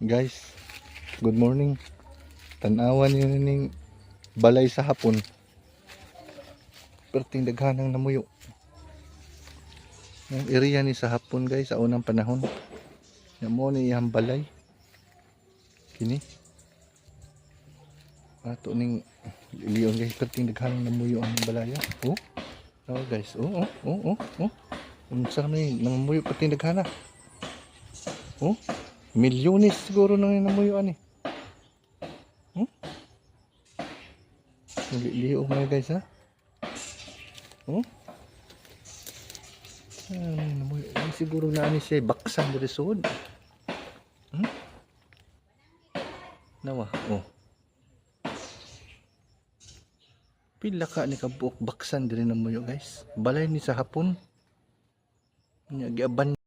Guys, good morning. Tanawan yun ning balay sa hapon. Perting daghanang namuyo. Yung area ni sa hapon guys, sa unang panahon. Yan mo ni iyang balay. Kini. Ato ning liyon guys, perting daghanang namuyo ang balaya. Oh. Oh guys, oh. Unsa may namuyo perting daghana. Oh. Milyones siguro nang namuyo ani. Liyo mga guys ha. Oh. Siguro na ani siya baksan diri sud. Nawa. Oh. Pila ka ni kabuok baksan diri namuyo guys. Balay ni sa hapon. Nya giaban